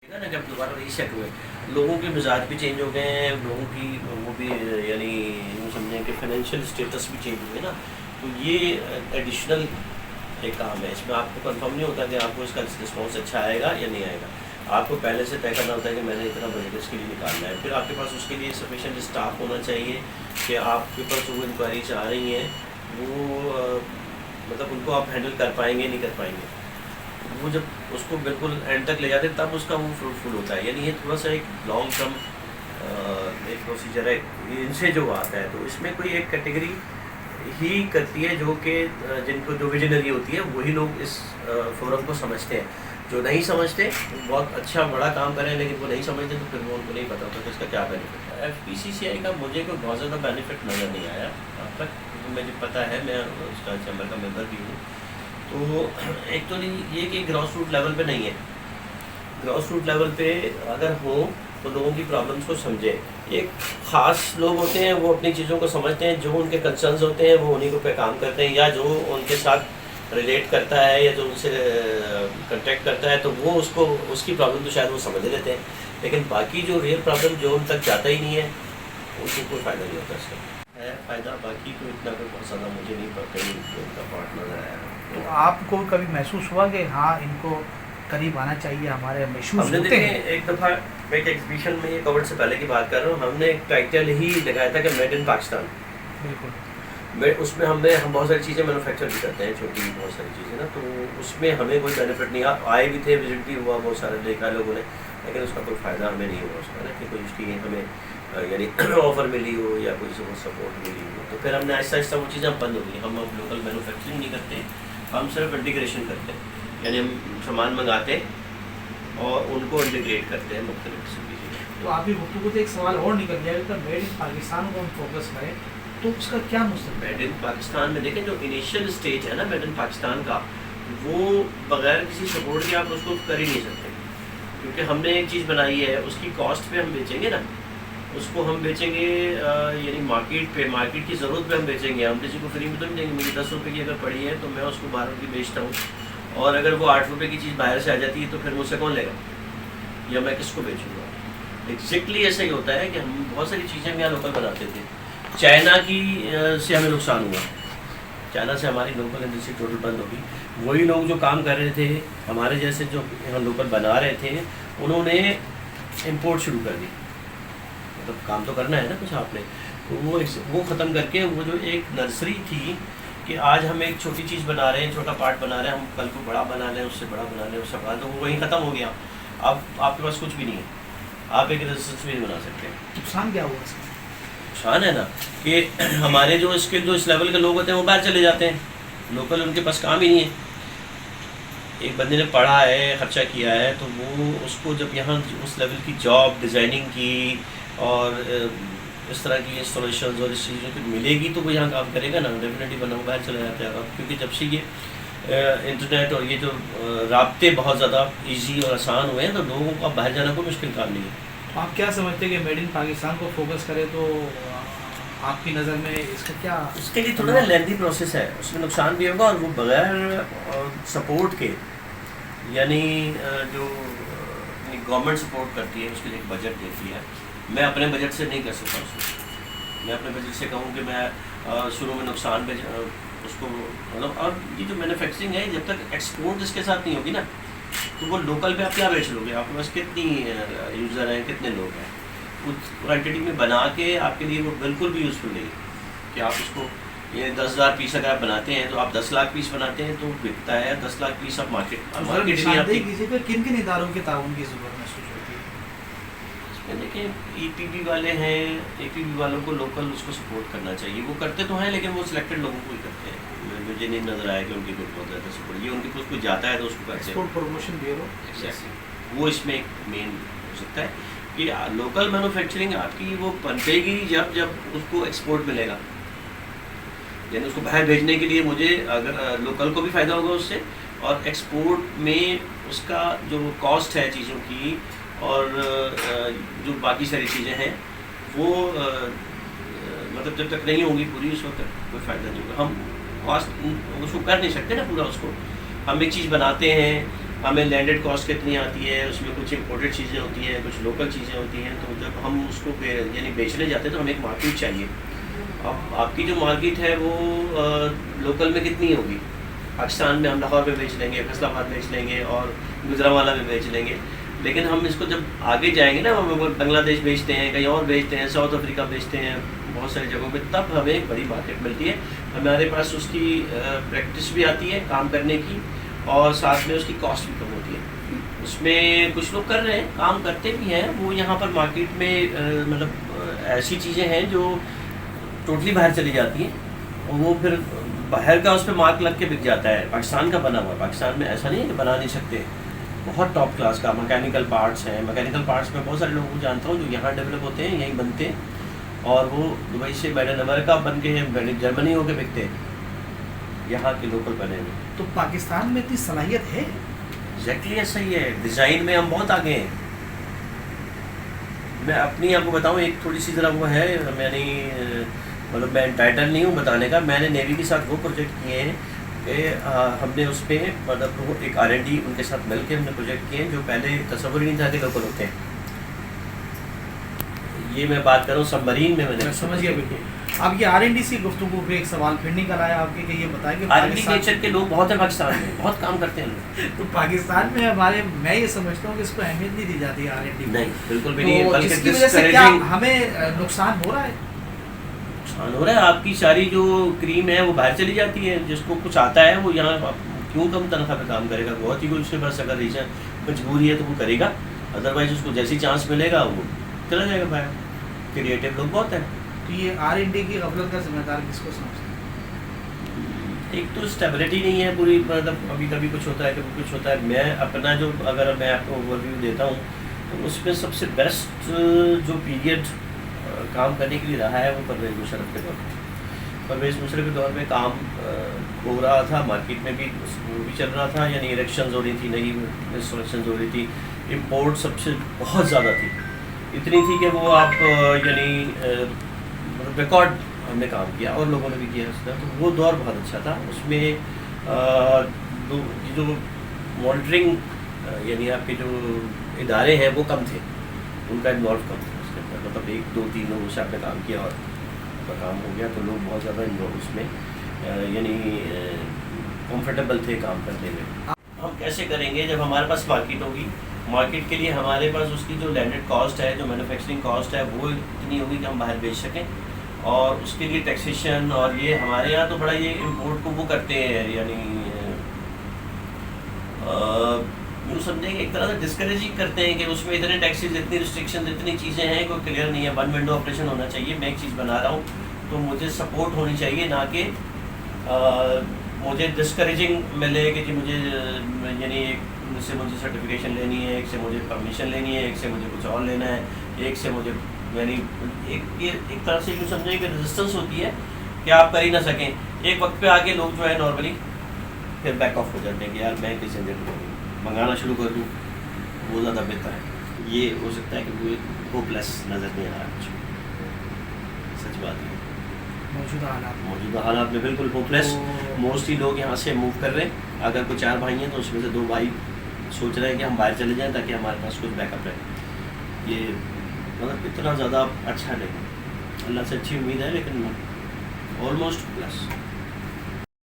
देखा ना जब दोबारा रीसेट हुए, लोगों के मिजाज भी चेंज हो गए हैं, लोगों की वो भी यानी यूँ समझें कि फाइनेंशियल स्टेटस भी चेंज हुए ना। तो ये एडिशनल एक काम है, इसमें आपको कंफर्म नहीं होता कि आपको इसका रिस्पॉन्स अच्छा आएगा या नहीं आएगा। आपको पहले से तय करना होता है कि मैंने इतना बजट इसके लिए निकालना है, फिर आपके पास उसके लिए सफिशेंट स्टाफ होना चाहिए कि आपके पास जो इंक्वायरीज आ रही हैं वो मतलब उनको आप हैंडल कर पाएंगे नहीं कर पाएंगे। वो जब उसको बिल्कुल एंड तक ले जाते हैं तब उसका वो फ्रूटफुल होता है। यानी ये थोड़ा सा एक लॉन्ग टर्म एक प्रोसीजर है इनसे जो आता है। तो इसमें कोई एक कैटेगरी ही करती है जो कि जिनको जो विजनरी होती है वही लोग इस फोरम को समझते हैं। जो नहीं समझते वो बहुत अच्छा बड़ा काम करें, लेकिन वो नहीं समझते तो फिर वो उनको नहीं पता होता कि इसका क्या बेनिफिट है। FPCCI का मुझे कोई बहुत ज़्यादा बेनिफिट नज़र नहीं आया अब तक, मुझे पता है, मैं उसका चैम्बर का मेंबर भी हूँ। तो एक तो ये कि ग्रॉस रूट लेवल पे नहीं है। ग्रॉस रूट लेवल पे अगर हो तो लोगों की प्रॉब्लम्स को समझे। एक ख़ास लोग होते हैं वो अपनी चीज़ों को समझते हैं, जो उनके कंसर्न्स होते हैं वो उन्हीं को पे काम करते हैं, या जो उनके साथ रिलेट करता है या जो उनसे कंटेक्ट करता है तो वो उसको उसकी प्रॉब्लम तो शायद वो समझ लेते हैं, लेकिन बाकी जो रियल प्रॉब्लम जो उन तक जाता ही नहीं है उनको कोई फ़ायदा नहीं होता इसका। है फ़ायदा, बाकी तो इतना कोई बहुत ज़्यादा मुझे नहीं पता ही उनका पार्ट नजर आया। तो आपको कभी महसूस हुआ कि हाँ इनको करीब आना चाहिए, हमारे महसूस हमने होते देखे हैं? एक दफ़ा मैं एक एग्जीबिशन में, ये कोविड से पहले की बात कर रहा हूँ, हमने एक टाइटल ही लगाया था कि मेड इन पाकिस्तान। बिल्कुल। उसमें हम बहुत सारी चीज़ें मैन्युफैक्चर भी करते हैं, छोटी बहुत सारी चीज़ें ना, तो उसमें हमें कोई बेनिफिट नहीं आए भी थे, विजिट भी हुआ, बहुत सारे देखा लोगों ने, लेकिन उसका कोई फ़ायदा हमें नहीं हुआ उसका ना, कि कोई उसकी हमें यानी ऑफ़र मिली हो या कोई सपोर्ट मिली हो। तो फिर हमने आहिस्ता आहिस्ता वो चीज़ें बंद हो गई। हम अब लोकल मैन्युफैक्चरिंग नहीं करते, हम सिर्फ इंटीग्रेशन करते हैं, यानी हम सामान मंगाते और उनको इंटीग्रेट करते हैं मुख्तलिफ किस्म की चीज़ें। तो आपकी गुफ्तगू से एक सवाल और निकल गया, अगर मेड इन पाकिस्तान को हम फोकस करें तो उसका क्या मुस्तक़बिल? मेड इन पाकिस्तान में देखें, जो इनिशियल स्टेज है ना मेड इन पाकिस्तान का, वो बगैर किसी सपोर्ट के आप उसको कर ही नहीं सकते, क्योंकि हमने एक चीज़ बनाई है, उसकी कॉस्ट पे हम बेचेंगे ना, उसको हम बेचेंगे यानी मार्केट की ज़रूरत पे हम बेचेंगे। हम किसी को फ्री में तो नहीं देंगे। मुझे 10 रुपये की अगर पड़ी है तो मैं उसको 12 रुपये बेचता हूँ, और अगर वो 8 रुपये की चीज़ बाहर से आ जाती है तो फिर मुझसे कौन लेगा, या मैं किसको बेचूँगा। एग्जैक्टली ऐसा ही होता है कि हम बहुत सारी चीज़ें हम यहाँ लोकल बनाते थे। चाइना की से हमें नुकसान हुआ, चाइना से हमारी लोकल इंडस्ट्री टोटल बंद होगी। वही लोग जो काम कर रहे थे हमारे जैसे, जो यहाँ लोकल बना रहे थे, उन्होंने इम्पोर्ट शुरू कर दी। मतलब काम तो करना है ना कुछ आपने, तो वो ख़त्म करके वो जो एक नर्सरी थी कि आज हम एक छोटी चीज़ बना रहे हैं, छोटा पार्ट बना रहे हैं, हम कल को बड़ा बना लें, उससे बड़ा बना लें, उससे बड़ा, तो वो वहीं ख़त्म हो गया। अब आपके पास कुछ भी नहीं है, आप एक रेजिस्टेंस भी नहीं बना सकते। नुकसान क्या हुआ इसका? नुकसान है ना कि हमारे जो इस लेवल के लोग होते हैं वो बाहर चले जाते हैं, लोकल उनके पास काम ही नहीं है। एक बंदे ने पढ़ा है, ख़र्चा किया है, तो वो उसको जब यहाँ उस लेवल की जॉब डिज़ाइनिंग की और इस तरह की इंस्टॉलेशन और इस चीज़ों की मिलेगी तो वो यहाँ काम करेगा ना, डेफिनेटली बना वो बाहर चला जाता है। क्योंकि जब से ये इंटरनेट और ये जो राब्ते बहुत ज़्यादा इजी और आसान हुए हैं, तो लोगों को अब बाहर जाना कोई मुश्किल काम नहीं है। तो आप क्या समझते हैं कि मेड इन पाकिस्तान को फोकस करें तो आपकी नज़र में इसका क्या? उसके लिए थोड़ा ना लेंथी प्रोसेस है, उसमें नुकसान भी होगा, और वो बगैर सपोर्ट के, यानी जो गवर्नमेंट सपोर्ट करती है उसके लिए एक बजट देती है। मैं अपने बजट से नहीं कर सकता उसको। मैं अपने बजट से कहूँ कि मैं शुरू में नुकसान पे उसको मतलब, और ये जो मैन्युफैक्चरिंग है जब तक एक्सपोर्ट इसके साथ नहीं होगी ना, तो वो लोकल पे आप क्या बेच लोगे? आपके पास कितनी यूज़र हैं, कितने लोग हैं, उस क्वान्टिटी में बना के आपके लिए वो बिल्कुल भी यूज़फुल नहीं है कि आप उसको ये 10,000 पीस अगर आप बनाते हैं तो आप 10 लाख पीस बनाते हैं तो बिकता है 10 लाख पीस। आप मार्केट किन किन इदारों के ताउन की ज़रूरत महसूस होती है? देखिए EPB वाले हैं, EPB वालों को लोकल उसको सपोर्ट करना चाहिए। वो करते तो हैं लेकिन वो सिलेक्टेड लोगों को ही करते हैं। मुझे नहीं नज़र आया कि उनकी कोई बहुत ज़्यादा सपोर्ट, ये उनके पास कोई जाता है तो उसको करते हैं। एक्सपोर्ट प्रमोशन ब्यूरो, एग्जैक्टली, वो इसमें एक मेन हो सकता है कि लोकल मैन्युफैक्चरिंग आपकी वो बनतेगी जब जब उसको एक्सपोर्ट मिलेगा, यानी उसको बाहर भेजने के लिए मुझे अगर लोकल को भी फ़ायदा होगा उससे, और एक्सपोर्ट में उसका जो कॉस्ट है चीज़ों की और जो बाकी सारी चीज़ें हैं वो मतलब जब तक नहीं होंगी पूरी उस वक्त कोई फ़ायदा नहीं होगा। हम कॉस्ट उसको कर नहीं सकते ना पूरा, उसको हम एक चीज़ बनाते हैं हमें लैंडेड कॉस्ट कितनी आती है, उसमें कुछ इंपोर्टेड चीज़ें होती हैं, कुछ लोकल चीज़ें होती हैं। तो जब हम उसको यानी बेचने जाते हैं तो हमें एक मार्केट चाहिए। अब आपकी जो मार्केट है वो लोकल में कितनी होगी? पाकिस्तान में हम लाहौर में बेच लेंगे, फैसलाबाद बेच लेंगे और गुजरांवाला में बेच लेंगे। लेकिन हम इसको जब आगे जाएंगे ना, हम बांग्लादेश बेचते हैं, कहीं और बेचते हैं, साउथ अफ्रीका बेचते हैं, बहुत सारी जगहों पे, तब हमें एक बड़ी मार्केट मिलती है। हमारे पास उसकी प्रैक्टिस भी आती है काम करने की, और साथ में उसकी कॉस्ट भी कम होती है। उसमें कुछ लोग कर रहे हैं, काम करते भी हैं, वो यहाँ पर मार्केट में मतलब ऐसी चीज़ें हैं जो टोटली बाहर चली जाती हैं और वो फिर बाहर का उस पर मार्क लग के बिक जाता है। पाकिस्तान का बना हुआ, पाकिस्तान में ऐसा नहीं है कि बना नहीं सकते, बहुत टॉप क्लास का मैकेनिकल पार्ट्स हैं। मैकेनिकल पार्ट्स में बहुत सारे लोगों को जानता हूँ जो यहाँ डेवलप होते हैं, यहीं बनते हैं, और वो दुबई से मेड इन अमेरिका बन के जर्मनी होके बिकते हैं, यहाँ के लोकल बने हुए। तो पाकिस्तान में इतनी सलाहियत है? एग्जैक्टली ऐसा ही है, डिज़ाइन में हम बहुत आगे हैं। मैं अपनी आपको बताऊँ एक थोड़ी सी ज़रा वो है, मैंने मतलब मैं टाइटल नहीं हूँ बताने का, मैंने नेवी के साथ वो प्रोजेक्ट किए हैं कि हमने उस पर मतलब वो एक R&D उनके साथ मिल के हमने प्रोजेक्ट किए हैं जो पहले तस्वुर ही नहीं था कि लोकल होते हैं। ये मैं बात कर रहा हूँ सबमरीन में, मैंने समझ गया बिल्कुल। आपकी R&D से गुफ्तगू पे एक सवाल फिर निकल आया आपके कि ये बताएं कि R&D नेचर के लोग बहुत हैं पाकिस्तान में, बहुत काम करते हैं। तो पाकिस्तान में हमारे, मैं ये समझता हूँ कि इसको अहमियत नहीं दी जाती है R&D को। नहीं, बिल्कुल भी नहीं, तो बल्कि इसकी वजह से क्या discouraging हमें नुकसान हो रहा है? नुकसान हो रहा है। आपकी सारी जो क्रीम है वो बाहर चली जाती है, जिसको कुछ आता है वो यहाँ क्यों कम तनख्वाह पे काम करेगा? बहुत ही कोई उसके पास अगर रीजन मजबूरी है तो वो करेगा, अदरवाइज उसको जैसी चांस मिलेगा वो चला जाएगा बाहर। क्रिएटिव लोग बहुत हैं। तो ये R&D की गफलत का जिम्मेदार किसको समझते हैं? एक तो स्टेबिलिटी नहीं है पूरी, मतलब कभी कभी कुछ होता है, कभी कुछ होता है। मैं अपना जो, अगर मैं आपको ओवरव्यू देता हूँ तो उसमें सबसे बेस्ट जो पीरियड काम करने के लिए रहा है वो परवेज़ मुशर्रफ के दौर में। परवेज़ मुशर्रफ के दौर में काम हो रहा था, मार्केट में भी वो भी चल रहा था, यानी इलेक्शंस हो रही थी, नई इलेक्शंस हो रही थी, इम्पोर्ट सबसे बहुत ज़्यादा थी, इतनी थी कि वो आप यानी रिकॉर्ड हमने काम किया और लोगों ने भी किया उसका। तो वो दौर बहुत अच्छा था। उसमें जो मॉनिटरिंग यानी आपके जो इदारे हैं वो कम थे, उनका इन्वॉल्व कम था उसके अंदर, मतलब 1 2 3 लोगों से आपने काम किया और काम हो गया, तो लोग बहुत ज़्यादा इन्वॉल्व उसमें यानी कंफर्टेबल थे काम करने में। हम कैसे करेंगे जब हमारे पास मार्केट होगी? मार्केट के लिए हमारे पास उसकी जो लैंडेड कॉस्ट है, जो मैन्युफैक्चरिंग कॉस्ट है, वो इतनी होगी कि हम बाहर बेच सकें, और उसके लिए टैक्सेशन और ये हमारे यहाँ तो बड़ा ये इम्पोर्ट को वो करते हैं, यानी यूँ समझेंगे एक तरह से डिस्करेज ही करते हैं कि उसमें इतने टैक्सेस, इतनी रिस्ट्रिक्शन, इतनी चीज़ें हैं, कोई क्लियर नहीं है। 1 विंडो ऑपरेशन होना चाहिए। मैं एक चीज़ बना रहा हूँ तो मुझे सपोर्ट होनी चाहिए, ना कि मुझे डिस्करेजिंग मिले कि जी मुझे यानी एक से मुझे सर्टिफिकेशन लेनी है, एक से मुझे परमिशन लेनी है, एक से मुझे कुछ और लेना है, एक से मुझे यानी एक तरह से यूँ समझें कि रेजिस्टेंस होती है कि आप कर ही ना सकें। एक वक्त पे आके लोग जो है नॉर्मली फिर बैक ऑफ हो जाते हैं कि यार मैं किस झंझट में मंगाना शुरू कर दूँ, वो ज़्यादा बेहतर है। ये हो सकता है कि वो होपलेस नज़र नहीं आ रहा कुछ, सच बात है। मौजूदा हालात में बिल्कुल होपलेस। मोस्टली लोग यहाँ से मूव कर रहे हैं। अगर कोई 4 भाई हैं तो उसमें से 2 भाई सोच रहे हैं कि हम बाहर चले जाएं ताकि हमारे पास कुछ बैकअप रहे। ये मतलब इतना ज़्यादा अच्छा नहीं, अल्लाह से अच्छी उम्मीद है, लेकिन ऑलमोस्ट होपलेस।